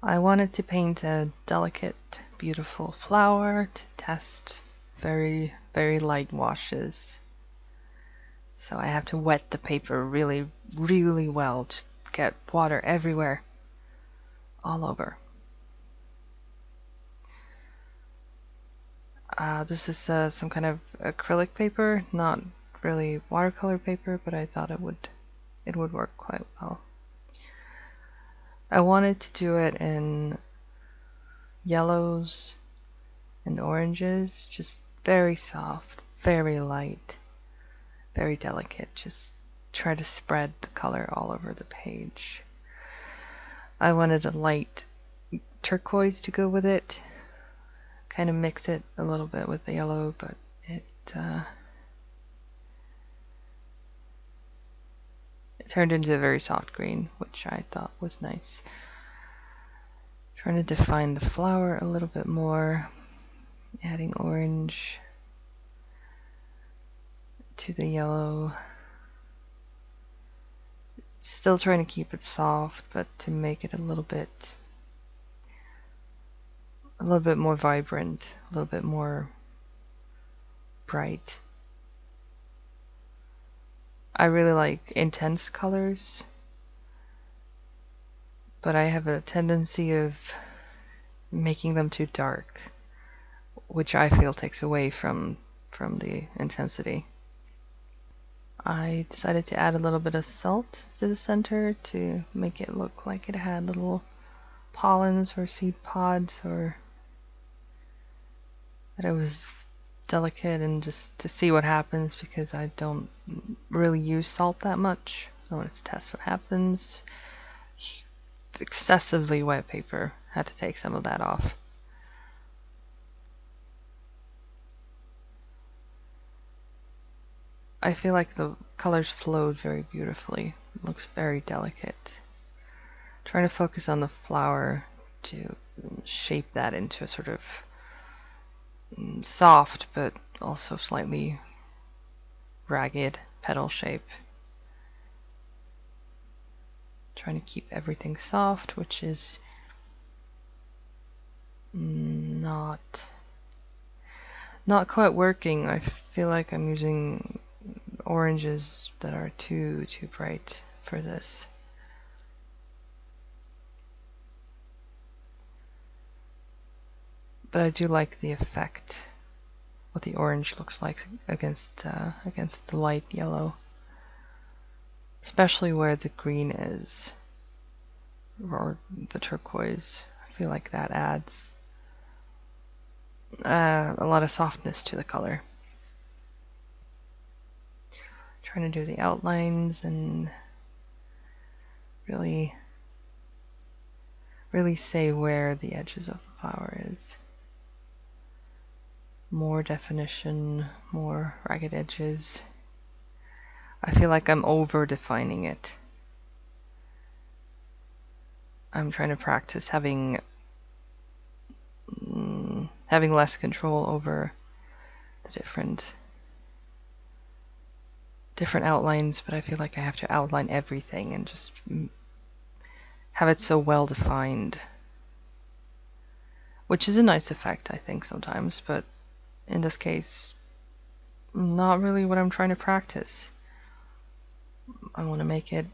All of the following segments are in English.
I wanted to paint a delicate, beautiful flower to test very, very light washes. So I have to wet the paper really, really well, just get water everywhere, all over. This is some kind of acrylic paper, not really watercolor paper, but I thought it would work quite well. I wanted to do it in yellows and oranges, just very soft, very light, very delicate. Just try to spread the color all over the page. I wanted a light turquoise to go with it, kind of mix it a little bit with the yellow, but it turned into a very soft green, which I thought was nice. Trying to define the flower a little bit more, adding orange to the yellow. Still trying to keep it soft, but to make it a little bit more vibrant, a little bit more bright. I really like intense colors, but I have a tendency of making them too dark, which I feel takes away from the intensity. I decided to add a little bit of salt to the center to make it look like it had little pollens or seed pods, or that it was delicate, and just to see what happens, because I don't really use salt that much. I wanted to test what happens. Excessively wet paper, had to take some of that off. I feel like the colors flowed very beautifully. It looks very delicate. Trying to focus on the flower to shape that into a sort of soft but also slightly ragged petal shape. Trying to keep everything soft, which is not quite working. I feel like I'm using oranges that are too bright for this. But I do like the effect, what the orange looks like against the light yellow, especially where the green is, or the turquoise. I feel like that adds a lot of softness to the color. Trying to do the outlines and really say where the edges of the flower is. More definition, more ragged edges. I feel like I'm over defining it. I'm trying to practice having less control over the different outlines, but I feel like I have to outline everything and just have it so well defined, which is a nice effect, I think, sometimes, but in this case, not really what I'm trying to practice. I want to make it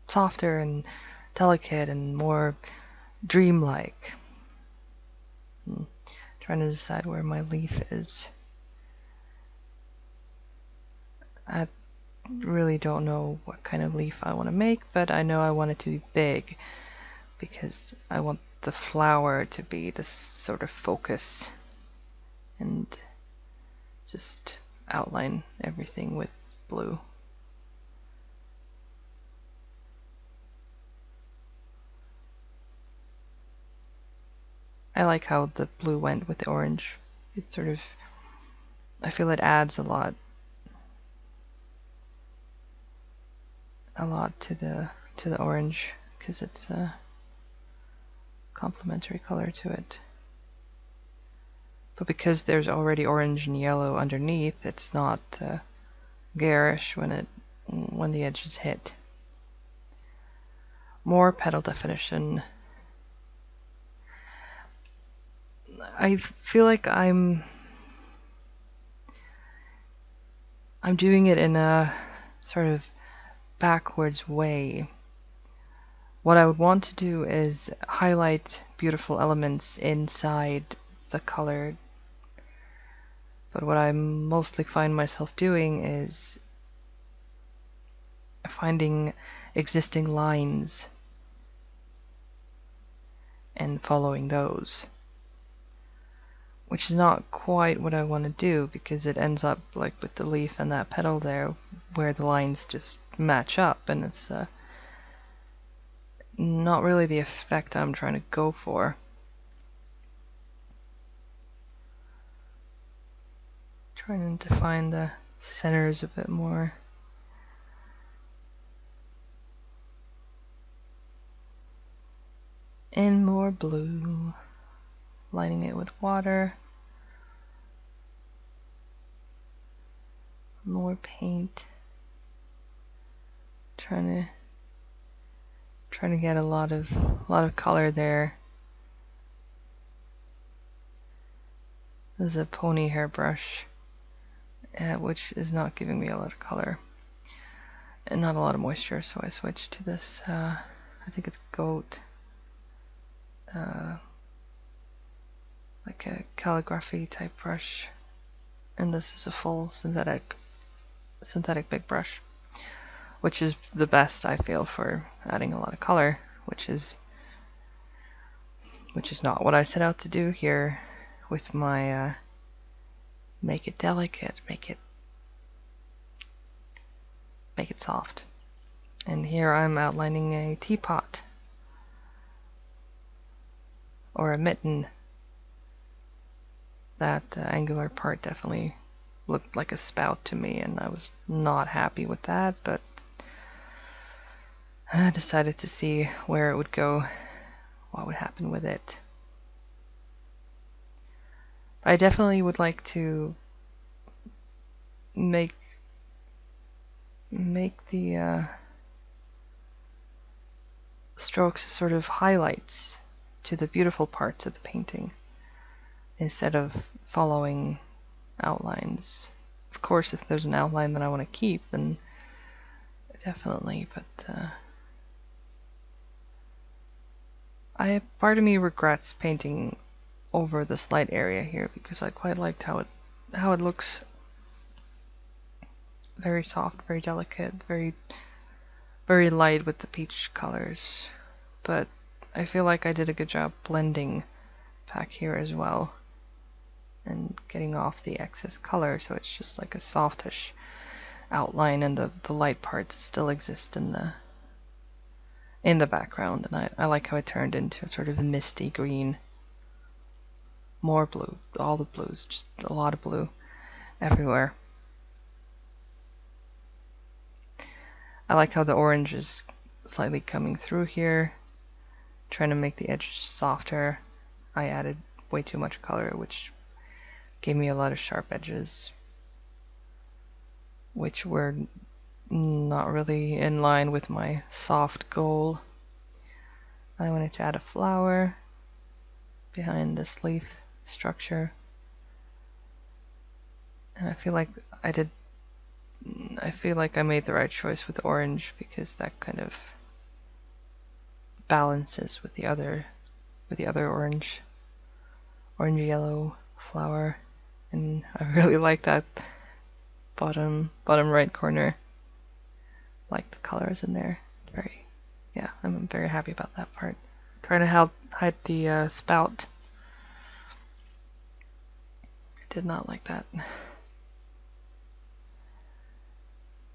softer and delicate and more dreamlike. Trying to decide where my leaf is. I really don't know what kind of leaf I want to make, but I know I want it to be big because I want the flower to be the sort of focus, and just outline everything with blue. I like how the blue went with the orange. It sort of, I feel it adds a lot to the orange, because it's a complementary color to it. But because there's already orange and yellow underneath, it's not garish when the edges hit. More petal definition, I feel like I'm doing it in a sort of backwards way. What I would want to do is highlight beautiful elements inside the color, but what I mostly find myself doing is finding existing lines and following those, which is not quite what I want to do, because it ends up like with the leaf and that petal there where the lines just match up, and it's not really the effect I'm trying to go for. Trying to find the centers a bit more. And more blue. Lining it with water. More paint. Trying to get a lot of color there. This is a pony hair brush, which is not giving me a lot of color and not a lot of moisture, so I switched to this. I think it's goat, like a calligraphy type brush, and this is a full synthetic big brush, which is the best I feel for adding a lot of color, which is not what I set out to do here with my make it delicate, make it soft. And here I'm outlining a teapot or a mitten. That angular part definitely looked like a spout to me, and I was not happy with that, but I decided to see where it would go, what would happen with it. I definitely would like to make the strokes sort of highlights to the beautiful parts of the painting, instead of following outlines. Of course, if there's an outline that I want to keep, then definitely, but part of me regrets painting over this light area here, because I quite liked how it looks. Very soft, very delicate, very light with the peach colors. But I feel like I did a good job blending back here as well and getting off the excess color, so it's just like a softish outline, and the light parts still exist in the background. And I like how it turned into a sort of misty green. More blue, all the blues, just a lot of blue everywhere. I like how the orange is slightly coming through here, trying to make the edges softer. I added way too much color, which gave me a lot of sharp edges, which were not really in line with my soft goal. I wanted to add a flower behind this leaf structure, and I feel like I made the right choice with orange, because that kind of balances with the other orange yellow flower, and I really like that bottom right corner. Like the colors in there. I'm very happy about that part. Trying to hide the spout. I did not like that.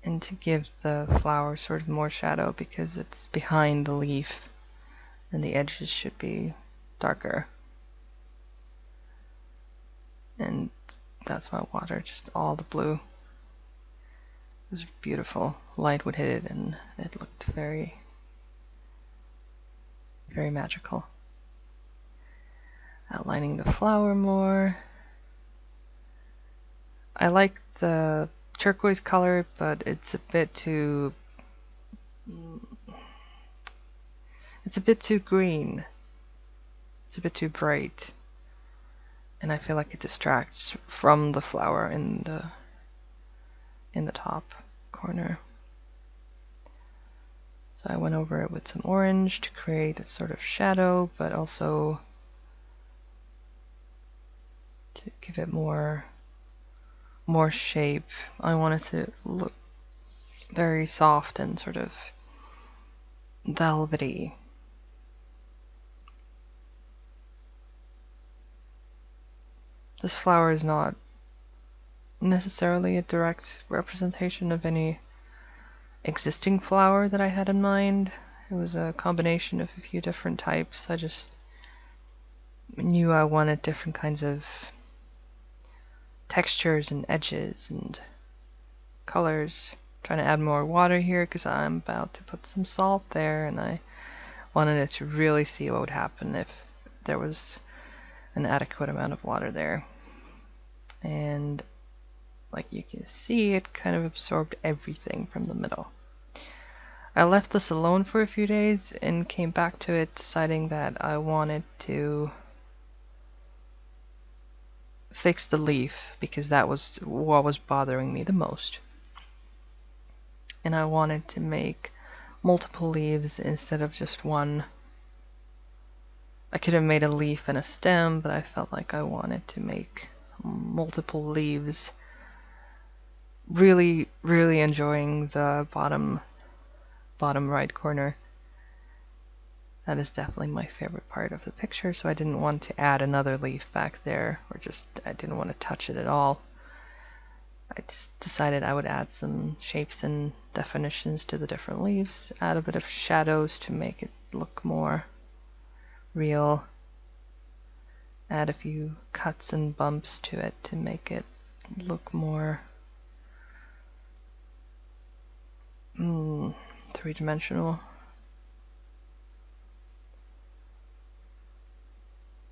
And to give the flower sort of more shadow, because it's behind the leaf and the edges should be darker. And that's my water, just all the blue. It was beautiful. Light would hit it and it looked very, very magical. Outlining the flower more. I like the turquoise color, but it's a bit too green. It's a bit too bright. and I feel like it distracts from the flower in the top corner. So I went over it with some orange to create a sort of shadow, but also to give it more shape. I want it to look very soft and sort of velvety. This flower is not necessarily a direct representation of any existing flower that I had in mind. It was a combination of a few different types. I just knew I wanted different kinds of textures and edges and colors. Trying to add more water here because I'm about to put some salt there, and I wanted it to really see what would happen if there was an adequate amount of water there. And like you can see, it kind of absorbed everything from the middle. I left this alone for a few days and came back to it deciding that I wanted to fix the leaf because that was what was bothering me the most. And I wanted to make multiple leaves instead of just one. I could have made a leaf and a stem, but I felt like I wanted to make multiple leaves. Really enjoying the bottom right corner. That is definitely my favorite part of the picture, so I didn't want to add another leaf back there, or just I didn't want to touch it at all. I just decided I would add some shapes and definitions to the different leaves, add a bit of shadows to make it look more real, add a few cuts and bumps to it to make it look more three-dimensional.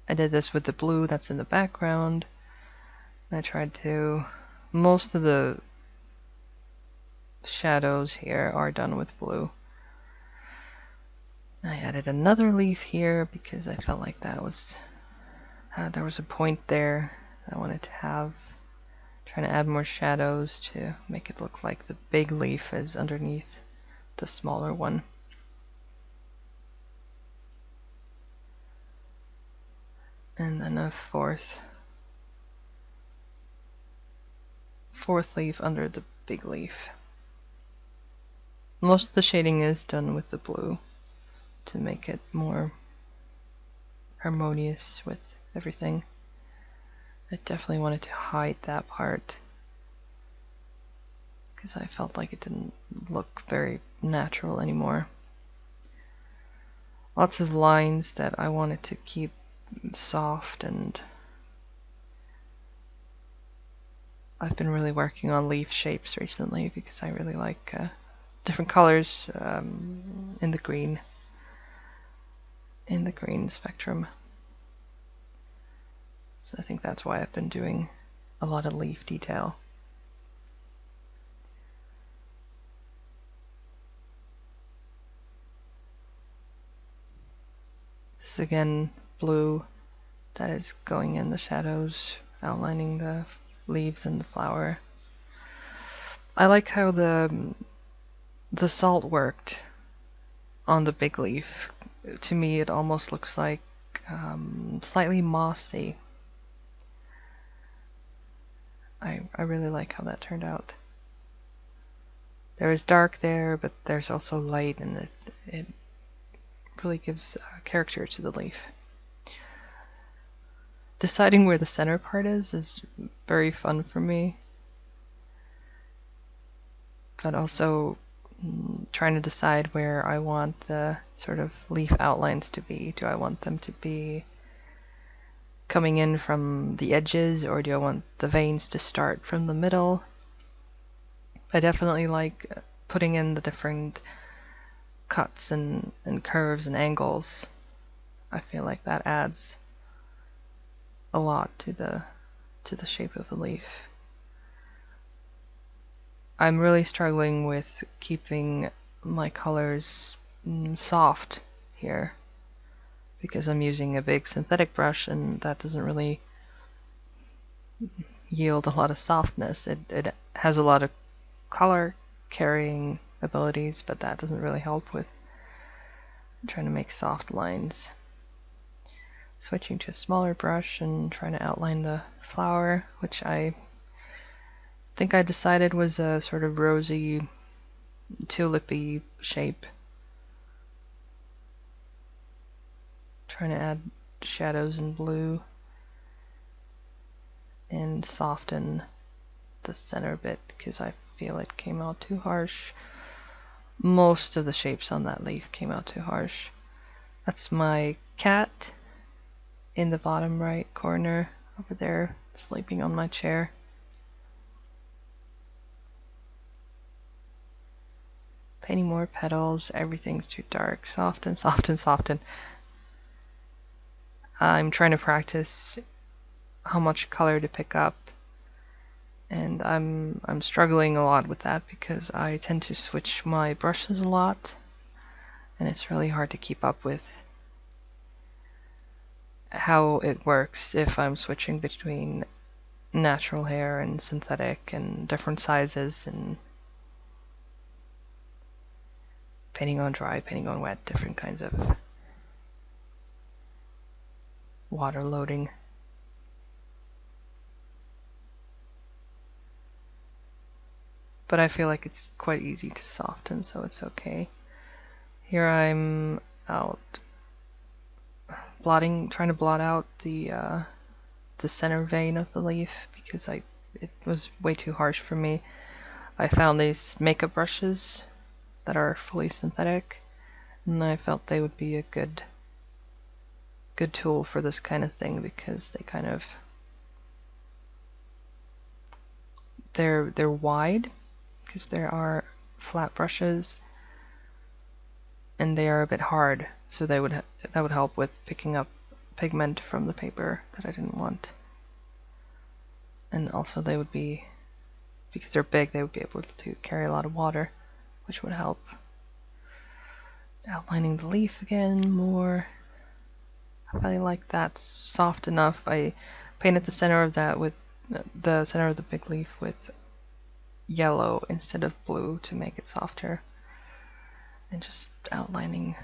I did this with the blue that's in the background. I tried to... Most of the shadows here are done with blue. I added another leaf here because I felt like that was... there was a point there I wanted to have. Trying to add more shadows to make it look like the big leaf is underneath the smaller one. And then a fourth leaf under the big leaf. Most of the shading is done with the blue to make it more harmonious with everything. I definitely wanted to hide that part because I felt like it didn't look very natural anymore. Lots of lines that I wanted to keep soft, and I've been really working on leaf shapes recently because I really like different colors in the green spectrum. So I think that's why I've been doing a lot of leaf detail. This is again blue that is going in the shadows, outlining the leaves and the flower. I like how the salt worked on the big leaf. To me it almost looks like slightly mossy. I really like how that turned out. There is dark there, but there's also light, and it really gives character to the leaf. Deciding where the center part is very fun for me, but also trying to decide where I want the sort of leaf outlines to be. Do I want them to be coming in from the edges, or do I want the veins to start from the middle? I definitely like putting in the different cuts and curves and angles. I feel like that adds a lot to the shape of the leaf. I'm really struggling with keeping my colors soft here because I'm using a big synthetic brush, and that doesn't really yield a lot of softness. It has a lot of color carrying abilities, but that doesn't really help with trying to make soft lines. Switching to a smaller brush and trying to outline the flower, which I think I decided was a sort of rosy, tulipy shape. Trying to add shadows in blue and soften the center bit because I feel it came out too harsh. Most of the shapes on that leaf came out too harsh. That's my cat in the bottom right corner over there, sleeping on my chair. Painting more petals, everything's too dark. Soften, soften, soften. I'm trying to practice how much color to pick up, and I'm struggling a lot with that because I tend to switch my brushes a lot, and it's really hard to keep up with how it works if I'm switching between natural hair and synthetic and different sizes and painting on dry, painting on wet, different kinds of water loading. But I feel like it's quite easy to soften, so it's okay. Here I'm out trying to blot out the center vein of the leaf because it was way too harsh for me. I found these makeup brushes that are fully synthetic, and I felt they would be a good tool for this kind of thing because they kind of they're wide because there are flat brushes, and they are a bit hard, so that would help with picking up pigment from the paper that I didn't want. And also they would be, because they're big, they would be able to carry a lot of water, which would help. Outlining the leaf again more. I feel like that's soft enough. I painted the center of that with the center of the big leaf with yellow instead of blue to make it softer, and just outlining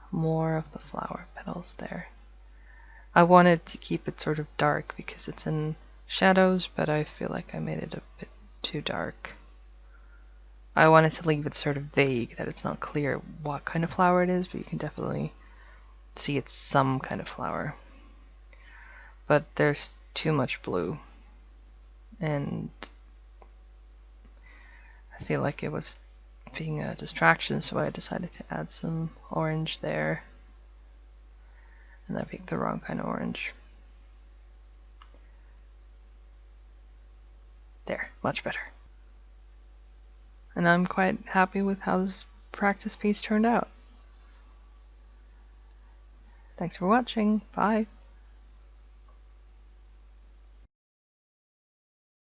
more of the flower petals there. I wanted to keep it sort of dark because it's in shadows, but I feel like I made it a bit too dark. I wanted to leave it sort of vague, that it's not clear what kind of flower it is, but you can definitely see it's some kind of flower. But there's too much blue, and I feel like it was being a distraction, so I decided to add some orange there. And I picked the wrong kind of orange. There, much better. And I'm quite happy with how this practice piece turned out. Thanks for watching. Bye.